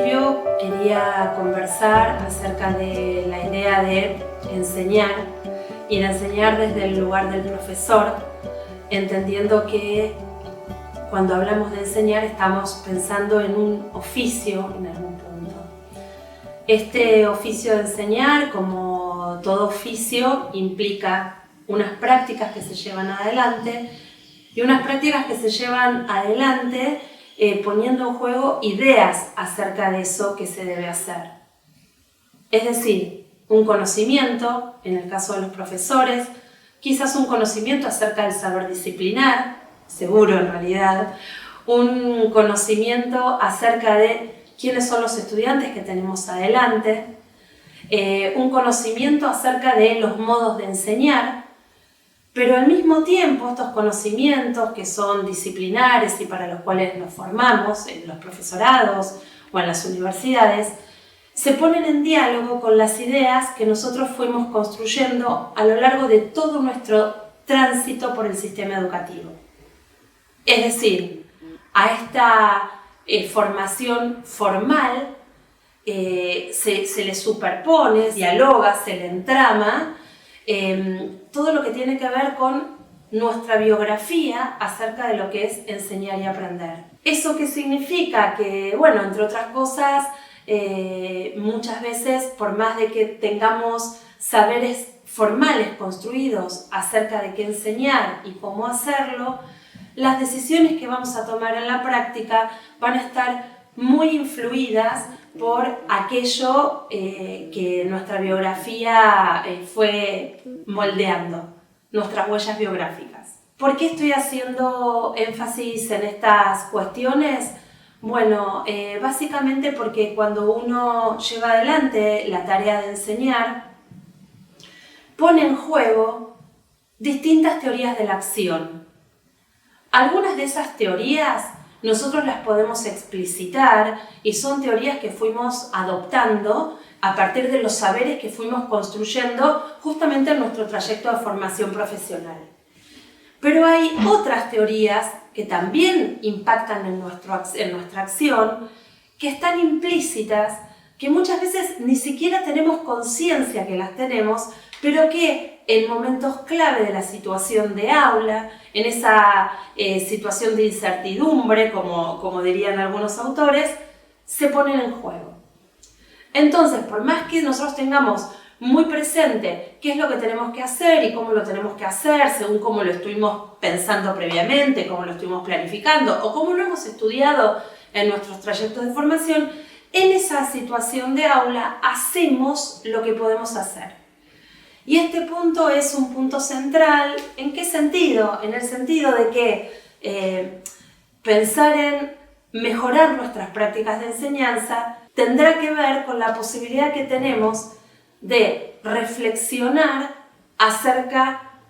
principio quería conversar acerca de la idea de enseñar y de enseñar desde el lugar del profesor, entendiendo que cuando hablamos de enseñar estamos pensando en un oficio en algún punto. Este oficio de enseñar, como todo oficio, implica unas prácticas que se llevan adelante y unas prácticas que se llevan adelante poniendo en juego ideas acerca de eso que se debe hacer. Es decir, un conocimiento, en el caso de los profesores, quizás un conocimiento acerca del saber disciplinar, seguro en realidad, un conocimiento acerca de quiénes son los estudiantes que tenemos adelante, un conocimiento acerca de los modos de enseñar, pero al mismo tiempo estos conocimientos que son disciplinares y para los cuales nos formamos en los profesorados o en las universidades, se ponen en diálogo con las ideas que nosotros fuimos construyendo a lo largo de todo nuestro tránsito por el sistema educativo. Es decir, a esta formación formal se le superpone, dialoga, se le entrama todo lo que tiene que ver con nuestra biografía acerca de lo que es enseñar y aprender. ¿Eso qué significa? Que, bueno, entre otras cosas, muchas veces, por más de que tengamos saberes formales construidos acerca de qué enseñar y cómo hacerlo, las decisiones que vamos a tomar en la práctica van a estar muy influidas por aquello que nuestra biografía fue moldeando, nuestras huellas biográficas. ¿Por qué estoy haciendo énfasis en estas cuestiones? Bueno, básicamente porque cuando uno lleva adelante la tarea de enseñar, pone en juego distintas teorías de la acción. Algunas de esas teorías nosotros las podemos explicitar y son teorías que fuimos adoptando a partir de los saberes que fuimos construyendo justamente en nuestro trayecto de formación profesional. Pero hay otras teorías que también impactan en nuestra acción, que están implícitas, que muchas veces ni siquiera tenemos conciencia que las tenemos, pero que en momentos clave de la situación de aula, en esa situación de incertidumbre, como dirían algunos autores, se ponen en juego. Entonces, por más que nosotros tengamos muy presente qué es lo que tenemos que hacer y cómo lo tenemos que hacer, según cómo lo estuvimos pensando previamente, cómo lo estuvimos planificando o cómo lo hemos estudiado en nuestros trayectos de formación, en esa situación de aula hacemos lo que podemos hacer. Y este punto es un punto central. ¿En qué sentido? En el sentido de que pensar en mejorar nuestras prácticas de enseñanza tendrá que ver con la posibilidad que tenemos de reflexionar acerca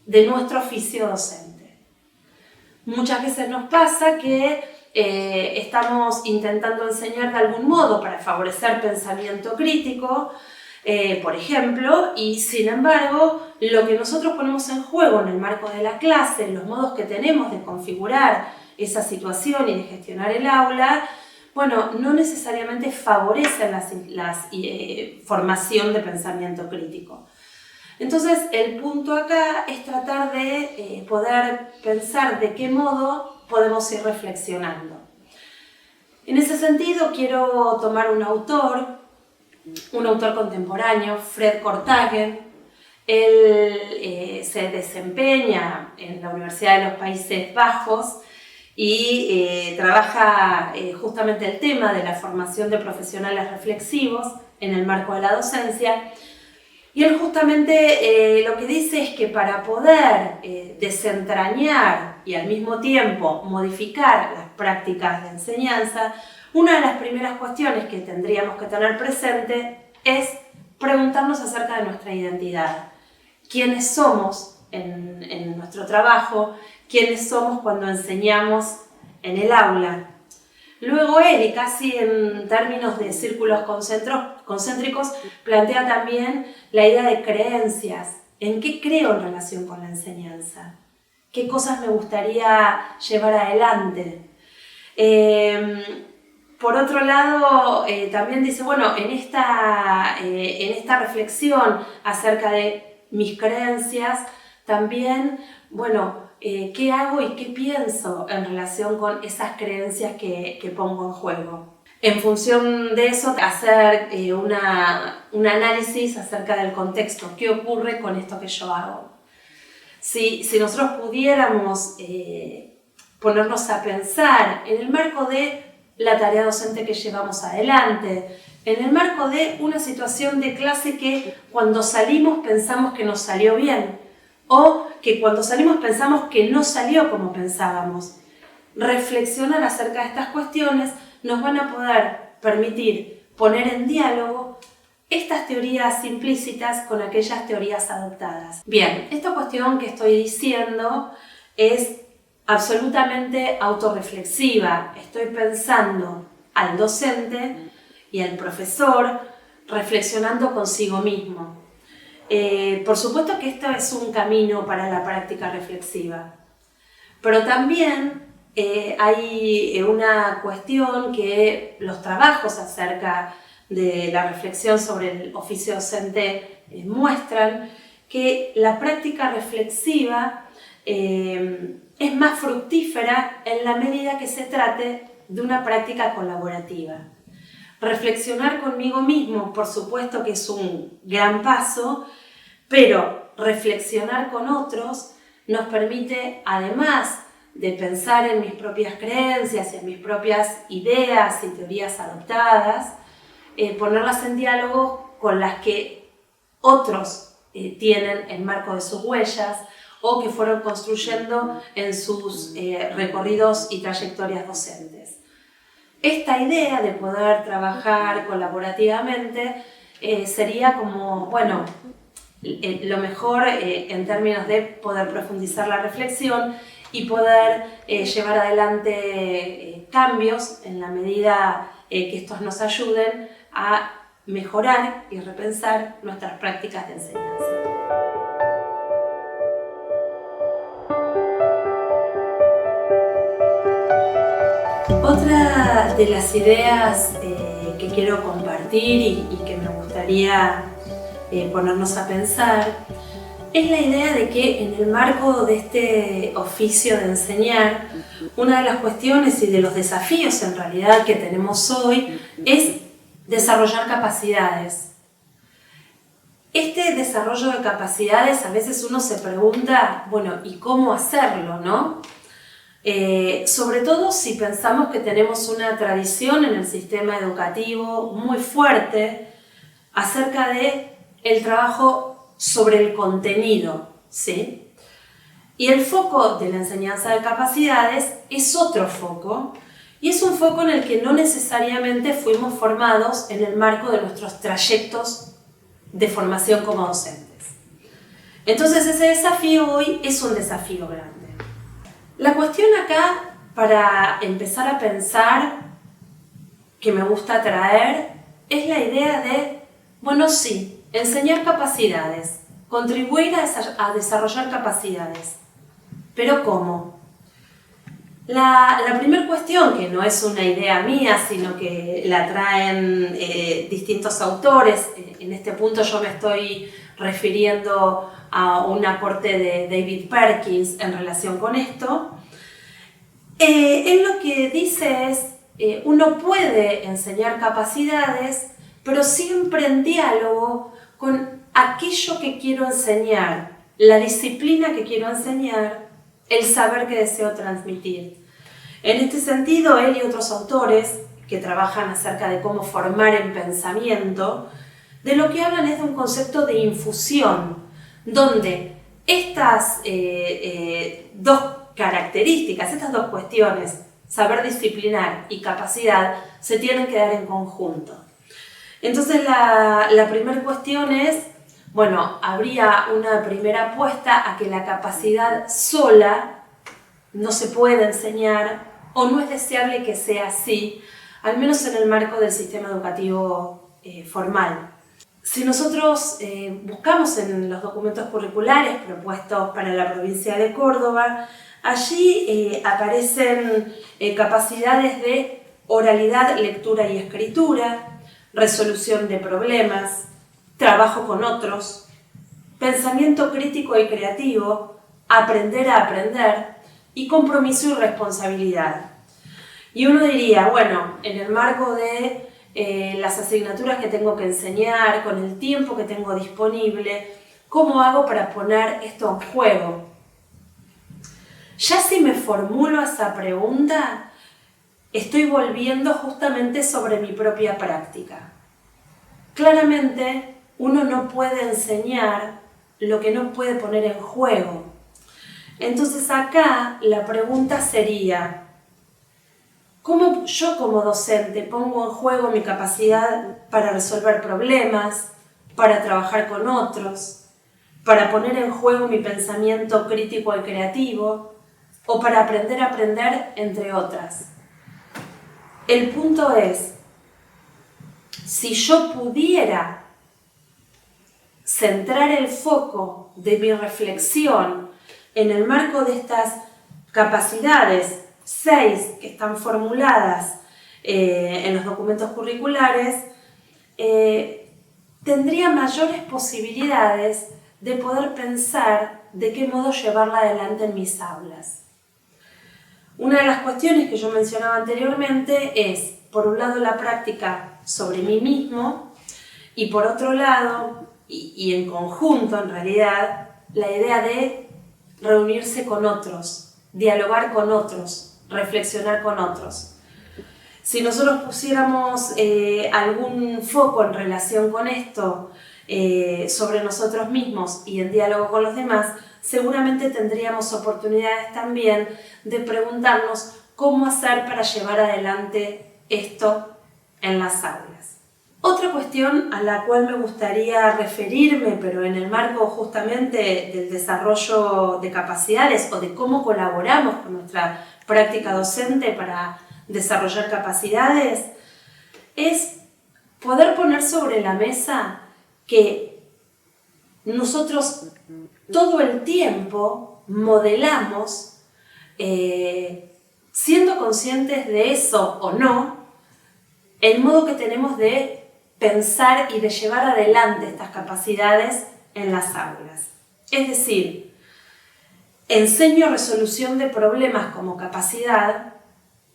de nuestro oficio docente. Muchas veces nos pasa que estamos intentando enseñar de algún modo para favorecer pensamiento crítico, por ejemplo, y sin embargo, lo que nosotros ponemos en juego en el marco de la clase, los modos que tenemos de configurar esa situación y de gestionar el aula, bueno, no necesariamente favorecen la formación de pensamiento crítico. Entonces, el punto acá es tratar de poder pensar de qué modo podemos ir reflexionando. En ese sentido, quiero tomar un autor contemporáneo, Fred Kortaghen. Él se desempeña en la Universidad de los Países Bajos y trabaja justamente el tema de la formación de profesionales reflexivos en el marco de la docencia. Y él justamente lo que dice es que para poder desentrañar y al mismo tiempo modificar las prácticas de enseñanza, una de las primeras cuestiones que tendríamos que tener presente es preguntarnos acerca de nuestra identidad. ¿Quiénes somos en nuestro trabajo? ¿Quiénes somos cuando enseñamos en el aula? Luego él, y casi en términos de círculos concéntricos, plantea también la idea de creencias. ¿En qué creo en relación con la enseñanza? ¿Qué cosas me gustaría llevar adelante? Por otro lado, también dice, bueno, en esta reflexión acerca de mis creencias, también, bueno, ¿qué hago y qué pienso en relación con esas creencias que pongo en juego? En función de eso, hacer un análisis acerca del contexto. ¿Qué ocurre con esto que yo hago? Si nosotros pudiéramos ponernos a pensar en el marco de la tarea docente que llevamos adelante, en el marco de una situación de clase que cuando salimos pensamos que nos salió bien, o que cuando salimos pensamos que no salió como pensábamos. Reflexionar acerca de estas cuestiones nos van a poder permitir poner en diálogo estas teorías implícitas con aquellas teorías adoptadas. Bien, esta cuestión que estoy diciendo es absolutamente autorreflexiva. Estoy pensando al docente y al profesor reflexionando consigo mismo. Por supuesto que esto es un camino para la práctica reflexiva, pero también hay una cuestión que los trabajos acerca de la reflexión sobre el oficio docente muestran que la práctica reflexiva es más fructífera en la medida que se trate de una práctica colaborativa. Reflexionar conmigo mismo, por supuesto que es un gran paso, pero reflexionar con otros nos permite, además de pensar en mis propias creencias y en mis propias ideas y teorías adoptadas, ponerlas en diálogo con las que otros tienen en marco de sus huellas o que fueron construyendo en sus recorridos y trayectorias docentes. Esta idea de poder trabajar colaborativamente sería como, bueno, lo mejor en términos de poder profundizar la reflexión y poder llevar adelante cambios en la medida que estos nos ayuden a mejorar y repensar nuestras prácticas de enseñanza. Otra de las ideas que quiero compartir y que me gustaría ponernos a pensar es la idea de que en el marco de este oficio de enseñar, una de las cuestiones y de los desafíos en realidad que tenemos hoy es desarrollar capacidades. Este desarrollo de capacidades, a veces uno se pregunta, bueno, ¿y cómo hacerlo, no? Sobre todo si pensamos que tenemos una tradición en el sistema educativo muy fuerte acerca de el trabajo sobre el contenido, ¿sí? Y el foco de la enseñanza de capacidades es otro foco, y es un foco en el que no necesariamente fuimos formados en el marco de nuestros trayectos de formación como docentes. Entonces ese desafío hoy es un desafío grande. La cuestión acá, para empezar a pensar, que me gusta traer, es la idea de, bueno, sí, enseñar capacidades, contribuir a desarrollar capacidades. ¿Pero cómo? La primera cuestión, que no es una idea mía, sino que la traen distintos autores, en este punto yo me estoy refiriendo a un aporte de David Perkins en relación con esto, él lo que dice es, uno puede enseñar capacidades, pero siempre en diálogo con aquello que quiero enseñar, la disciplina que quiero enseñar, el saber que deseo transmitir. En este sentido, él y otros autores que trabajan acerca de cómo formar en pensamiento, de lo que hablan es de un concepto de infusión, donde estas dos características, estas dos cuestiones, saber disciplinar y capacidad, se tienen que dar en conjunto. Entonces la primera cuestión es, bueno, habría una primera apuesta a que la capacidad sola no se puede enseñar o no es deseable que sea así, al menos en el marco del sistema educativo formal. Si nosotros buscamos en los documentos curriculares propuestos para la provincia de Córdoba, allí aparecen capacidades de oralidad, lectura y escritura, resolución de problemas, trabajo con otros, pensamiento crítico y creativo, aprender a aprender y compromiso y responsabilidad. Y uno diría, bueno, en el marco de las asignaturas que tengo que enseñar, con el tiempo que tengo disponible, ¿cómo hago para poner esto en juego? Ya si me formulo esa pregunta, estoy volviendo justamente sobre mi propia práctica. Claramente, uno no puede enseñar lo que no puede poner en juego. Entonces acá la pregunta sería, ¿cómo yo como docente pongo en juego mi capacidad para resolver problemas, para trabajar con otros, para poner en juego mi pensamiento crítico y creativo o para aprender a aprender, entre otras? El punto es, si yo pudiera centrar el foco de mi reflexión en el marco de estas capacidades 6 que están formuladas en los documentos curriculares, tendría mayores posibilidades de poder pensar de qué modo llevarla adelante en mis aulas. Una de las cuestiones que yo mencionaba anteriormente es, por un lado, la práctica sobre mí mismo y por otro lado, y en conjunto en realidad, la idea de reunirse con otros, dialogar con otros, reflexionar con otros. Si nosotros pusiéramos algún foco en relación con esto sobre nosotros mismos y en diálogo con los demás, seguramente tendríamos oportunidades también de preguntarnos cómo hacer para llevar adelante esto en las aulas. Otra cuestión a la cual me gustaría referirme, pero en el marco justamente del desarrollo de capacidades o de cómo colaboramos con nuestra práctica docente para desarrollar capacidades, es poder poner sobre la mesa que nosotros todo el tiempo modelamos, siendo conscientes de eso o no, el modo que tenemos de pensar y de llevar adelante estas capacidades en las aulas. Es decir, enseño resolución de problemas como capacidad,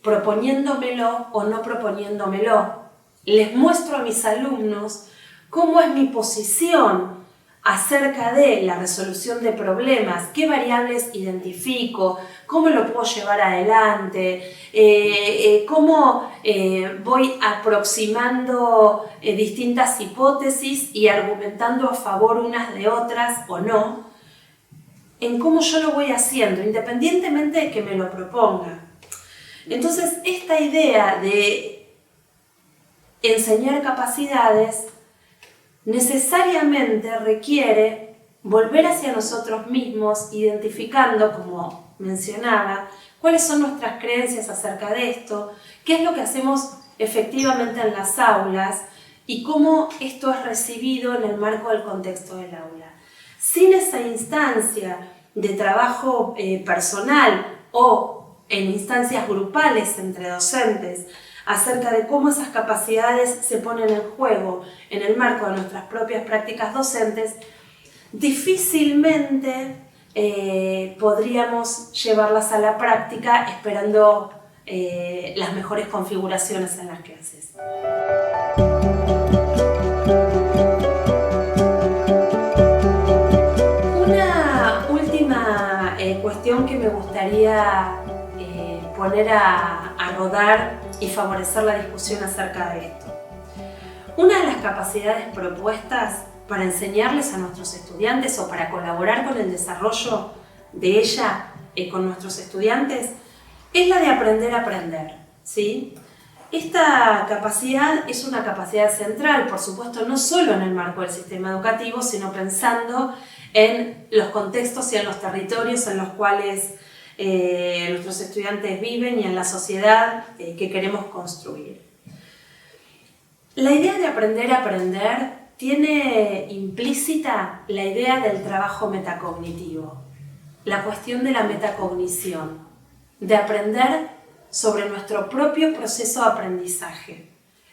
proponiéndomelo o no proponiéndomelo. Les muestro a mis alumnos cómo es mi posición acerca de la resolución de problemas, qué variables identifico, cómo lo puedo llevar adelante, cómo voy aproximando distintas hipótesis y argumentando a favor unas de otras o no, en cómo yo lo voy haciendo, independientemente de que me lo proponga. Entonces, esta idea de enseñar capacidades necesariamente requiere volver hacia nosotros mismos, identificando, como mencionaba, cuáles son nuestras creencias acerca de esto, qué es lo que hacemos efectivamente en las aulas y cómo esto es recibido en el marco del contexto del aula. Sin esa instancia de trabajo personal o en instancias grupales entre docentes, acerca de cómo esas capacidades se ponen en juego en el marco de nuestras propias prácticas docentes, difícilmente podríamos llevarlas a la práctica esperando las mejores configuraciones en las clases. Una última cuestión que me gustaría poner a rodar y favorecer la discusión acerca de esto. Una de las capacidades propuestas para enseñarles a nuestros estudiantes o para colaborar con el desarrollo de ella con nuestros estudiantes es la de aprender a aprender, ¿sí? Esta capacidad es una capacidad central, por supuesto, no solo en el marco del sistema educativo, sino pensando en los contextos y en los territorios en los cuales nuestros estudiantes viven y en la sociedad que queremos construir. La idea de aprender a aprender tiene implícita la idea del trabajo metacognitivo, la cuestión de la metacognición, de aprender sobre nuestro propio proceso de aprendizaje,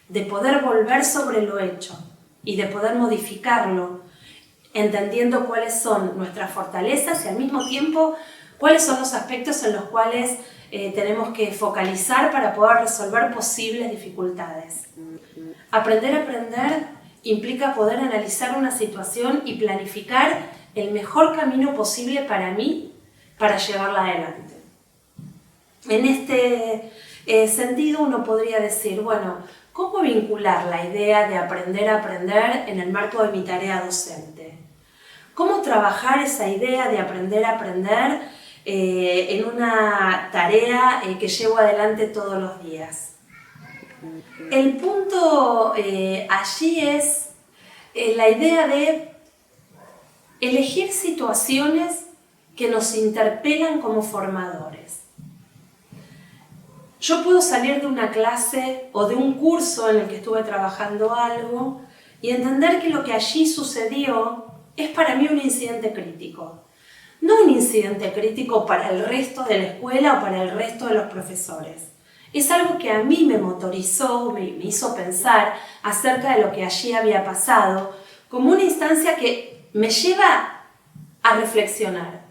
de poder volver sobre lo hecho y de poder modificarlo, entendiendo cuáles son nuestras fortalezas y al mismo tiempo cuáles son los aspectos en los cuales tenemos que focalizar para poder resolver posibles dificultades. Aprender a aprender implica poder analizar una situación y planificar el mejor camino posible para mí para llevarla adelante. En este sentido uno podría decir, bueno, ¿cómo vincular la idea de aprender a aprender en el marco de mi tarea docente? ¿Cómo trabajar esa idea de aprender a aprender en una tarea que llevo adelante todos los días? El punto allí es la idea de elegir situaciones que nos interpelan como formadores. Yo puedo salir de una clase o de un curso en el que estuve trabajando algo y entender que lo que allí sucedió es para mí un incidente crítico. No un incidente crítico para el resto de la escuela o para el resto de los profesores. Es algo que a mí me motorizó, me hizo pensar acerca de lo que allí había pasado, como una instancia que me lleva a reflexionar.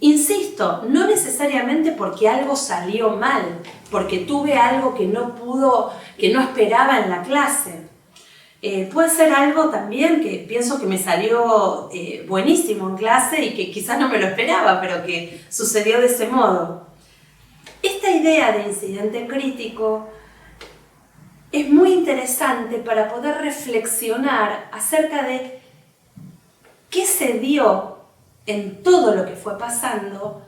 Insisto, no necesariamente porque algo salió mal, porque tuve algo que no esperaba en la clase. Puede ser algo también que pienso que me salió buenísimo en clase y que quizás no me lo esperaba, pero que sucedió de ese modo. Esta idea de incidente crítico es muy interesante para poder reflexionar acerca de qué se dio en todo lo que fue pasando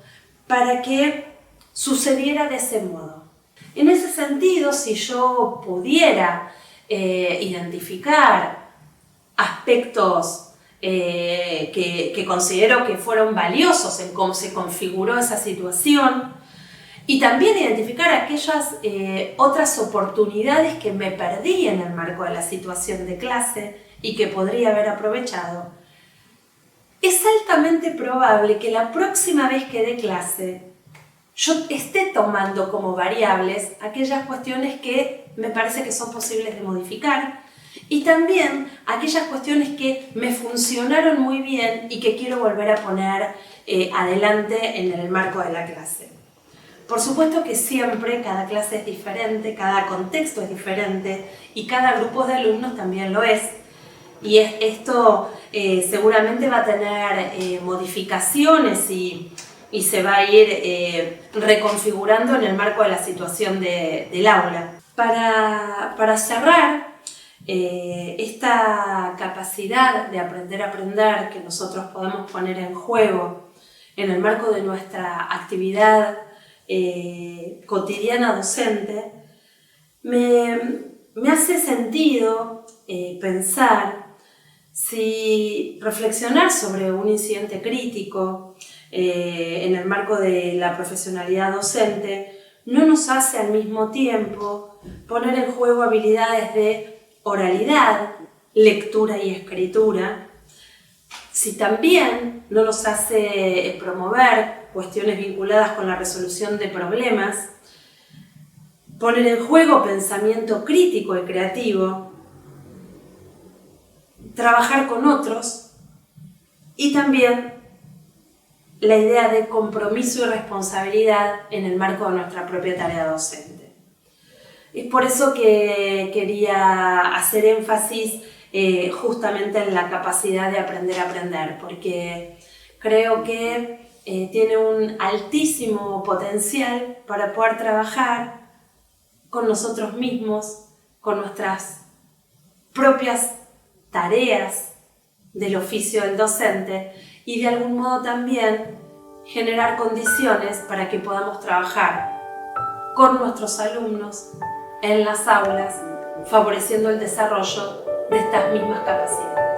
para que sucediera de ese modo. En ese sentido, si yo pudiera identificar aspectos que considero que fueron valiosos en cómo se configuró esa situación y también identificar aquellas otras oportunidades que me perdí en el marco de la situación de clase y que podría haber aprovechado, es altamente probable que la próxima vez que dé clase yo esté tomando como variables aquellas cuestiones que me parece que son posibles de modificar y también aquellas cuestiones que me funcionaron muy bien y que quiero volver a poner adelante en el marco de la clase. Por supuesto que siempre cada clase es diferente, cada contexto es diferente y cada grupo de alumnos también lo es. Y esto seguramente va a tener modificaciones y se va a ir reconfigurando en el marco de la situación del aula. Para cerrar, esta capacidad de aprender a aprender que nosotros podemos poner en juego en el marco de nuestra actividad cotidiana docente, me hace sentido pensar si reflexionar sobre un incidente crítico en el marco de la profesionalidad docente no nos hace al mismo tiempo poner en juego habilidades de oralidad, lectura y escritura, si también no nos hace promover cuestiones vinculadas con la resolución de problemas, poner en juego pensamiento crítico y creativo, trabajar con otros y también la idea de compromiso y responsabilidad en el marco de nuestra propia tarea docente. Es por eso que quería hacer énfasis justamente en la capacidad de aprender a aprender, porque creo que tiene un altísimo potencial para poder trabajar con nosotros mismos, con nuestras propias tareas del oficio del docente y de algún modo también generar condiciones para que podamos trabajar con nuestros alumnos en las aulas, favoreciendo el desarrollo de estas mismas capacidades.